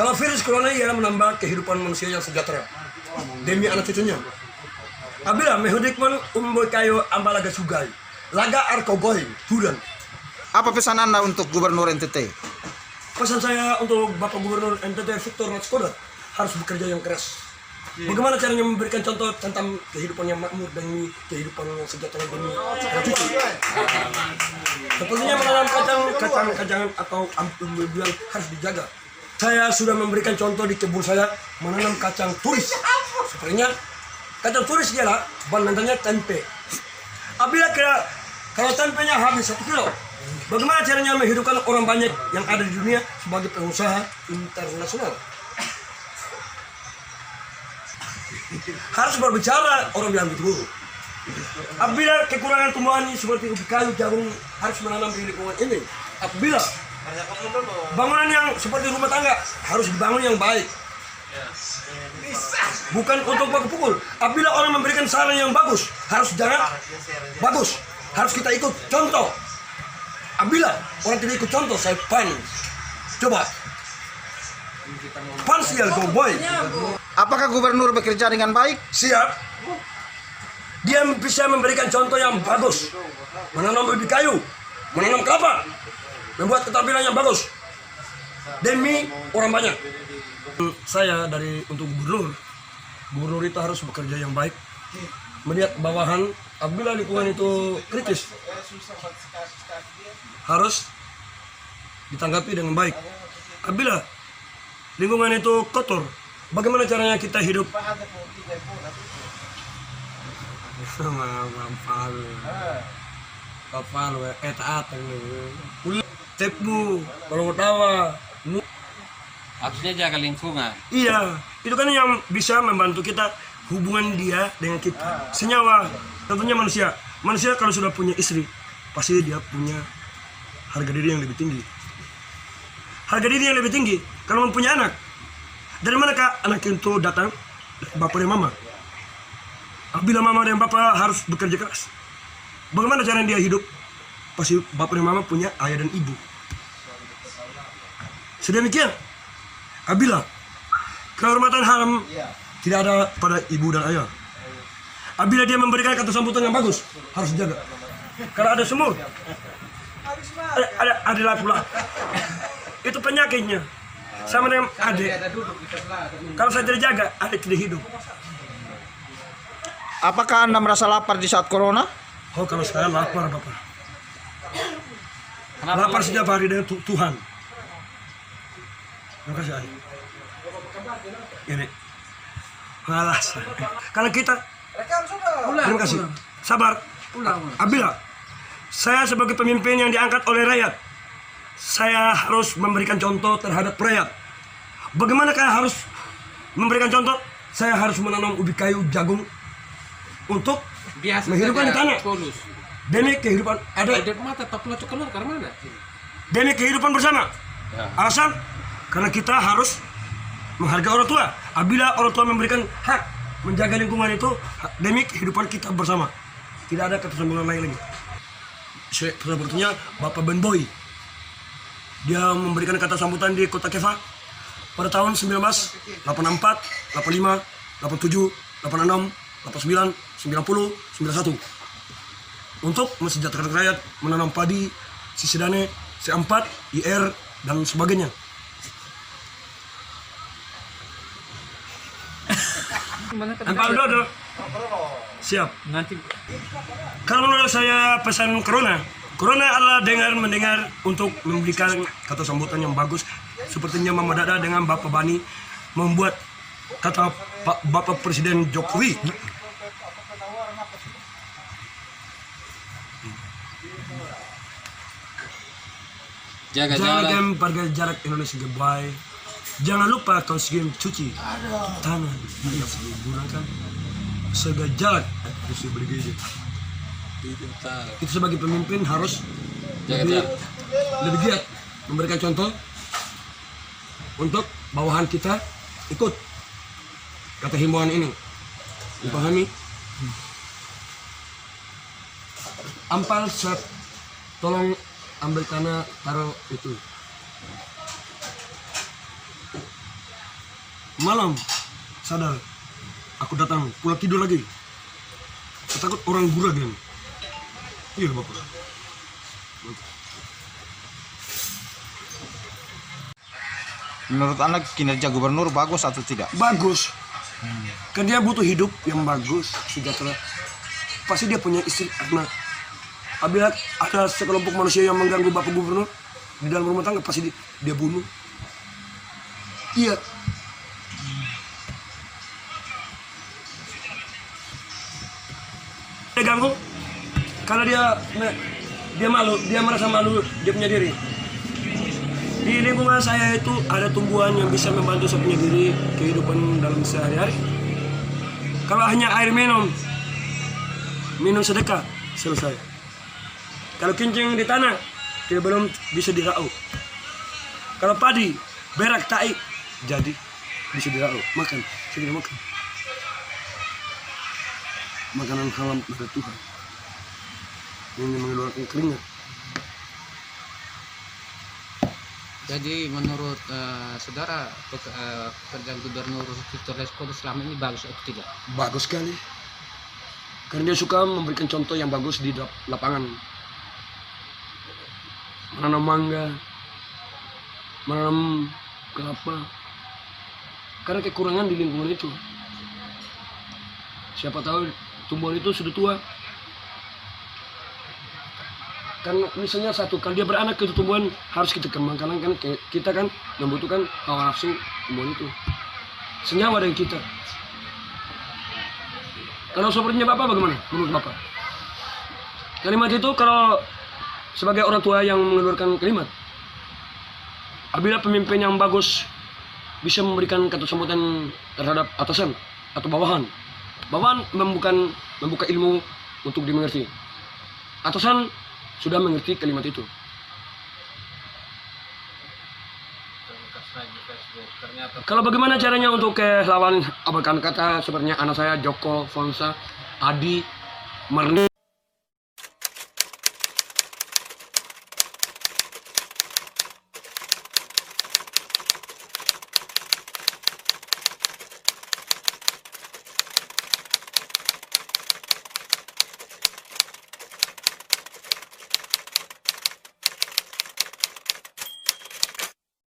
Kalau virus corona ia menambah kehidupan manusia yang sejahtera demi anak cucunya. Abila mehudikman umboy kayo ambalaga sugay, laga arkogoy, hudan. Apa pesan Anda untuk Gubernur NTT? Pesan saya untuk Bapak Gubernur NTT Victor Natskodat harus bekerja yang keras. Bagaimana caranya memberikan contoh tentang kehidupan yang makmur demi kehidupan yang sejahtera demi anak cucu. Sepertinya menanam kacang-kacangan atau umbi-umbian harus dijaga. Saya sudah memberikan contoh di kebun saya menanam kacang turis. Sepertinya kacang turis ialah bahan mentahnya tempe. Apabila kalau tempenya habis 1 kilo, bagaimana caranya menghidupkan orang banyak yang ada di dunia sebagai pengusaha internasional? Harus berbicara orang bilang begitu. Apabila kekurangan tumbuhan seperti ubi kayu, jagung harus menanam di lingkungan ini. Apabila bangunan yang seperti rumah tangga harus dibangun yang baik, bukan untuk pukul. Apabila orang memberikan saran yang bagus, harus jangan bagus, harus kita ikut contoh. Apabila orang tidak ikut contoh, saya coba pansial go boy. Apakah Gubernur bekerja dengan baik? Siap. Dia bisa memberikan contoh yang bagus, menanam ubi kayu, menanam kelapa, membuat keterampilan yang bagus demi orang banyak. Saya untuk gubernur itu harus bekerja yang baik, melihat bawahan. Apabila lingkungan itu kritis, harus ditanggapi dengan baik. Apabila lingkungan itu kotor, bagaimana caranya kita hidup? Sama kapal, taat, tepu, kalau tawa. Harusnya jaga lingkungan. Iya, itu kan yang bisa membantu kita hubungan dia dengan kita. Senyawa, tentunya manusia. Manusia kalau sudah punya istri, pasti dia punya harga diri yang lebih tinggi. Harga diri yang lebih tinggi kalau mempunyai anak. Dari manakah anak itu datang? Bapak dan mama. Apabila mama dan bapak harus bekerja keras, bagaimana cara dia hidup? Pasti bapak dan mama punya ayah dan ibu. Sedemikian, apabila kehormatan haram tidak ada pada ibu dan ayah. Apabila dia memberikan kata sambutan yang bagus, harus dijaga. Kalau ada semut, ada pula. Itu penyakitnya. Sama dengan adik. Kalau saya tidak jaga, adik tidak hidup. Apakah Anda merasa lapar di saat corona? Oh, kalau saya lapar, Bapak. Kenapa Lapar setiap hari dengan Tuhan. Terima kasih, Ayah. Ini. Malas. Karena kita, terima kasih. Sabar. Apabila saya sebagai pemimpin yang diangkat oleh rakyat, saya harus memberikan contoh terhadap rakyat. Bagaimanakah harus memberikan contoh? Saya harus menanam ubi kayu, jagung untuk menghidupkan di tanah. Demi kehidupan ada. Demi kehidupan bersama. Alasan karena kita harus menghargai orang tua. Apabila orang tua memberikan hak menjaga lingkungan itu demi kehidupan kita bersama. Tidak ada ketersambungan lain lagi. Sepertinya Bapak Ben Boy. Dia memberikan kata sambutan di Kota Keva pada tahun 1984, 85, 87, 86, 89, 90, 91 untuk mensejahterakan rakyat, menanam padi, sisidane, C4, IR, dan sebagainya. Pak Dodo, siap. Nanti Kalau menurut saya pesan Corona adalah mendengar untuk memberikan kata sambutan yang bagus. Sepertinya Mama Dada dengan Bapak Bani membuat kata Bapak Presiden Jokowi. jaga jarak Indonesia goodbye. Jangan lupa kau cuci tangan gunakan segala jarak harus bergizi. Itu sebagai pemimpin harus lebih giat memberikan contoh untuk bawahan kita ikut kata himbauan ini. Dipahami? Ampal set, tolong ambil tanah taruh itu. malam sadar aku datang pulang tidur lagi. Saya takut orang Guragen. Iya Bapak. Menurut Anda kinerja gubernur bagus atau tidak? Bagus. Kan dia butuh hidup yang bagus, sejahtera. Pasti dia punya istri, anak. Apabila ada sekelompok manusia yang mengganggu Bapak Gubernur di dalam rumah tangga, pasti dia bunuh. Iya. Dia ganggu karena dia malu, dia merasa malu dia punya diri. Di lingkungan saya itu ada tumbuhan yang bisa membantu saya punya diri kehidupan dalam sehari-hari. Kalau hanya air minum sedekah, selesai. Kalau kencing di tanah, tidak belum bisa diraup. Kalau padi, berak, tai, jadi bisa diraup. Makan, segera makan. Makanan halal dari Tuhan. Ini mengeluarkan keringat. Jadi menurut saudara pekerjaan Gubernur Victor Leskodo selama ini bagus atau tidak? Bagus sekali. Karena dia suka memberikan contoh yang bagus di lapangan. Menanam mangga, menanam kelapa. Karena kekurangan di lingkungan itu. Siapa tahu tumbuhan itu sudah tua. Kan misalnya satu, kalau dia beranak itu tumbuhan harus kita kembangkan, kan kita kan membutuhkan hawa nafsu tumbuhan itu senyawa dengan kita. Kalau sepertinya Bapak bagaimana menurut Bapak? Kalimat itu kalau sebagai orang tua yang mengeluarkan kalimat, apabila pemimpin yang bagus bisa memberikan kata sambutan terhadap atasan atau bawahan membuka ilmu untuk dimengerti. Atasan sudah mengerti kalimat itu. Kalau bagaimana caranya untuk ke lawan abakan kata sepertinya anak saya Joko, Fonsa, Adi, Marni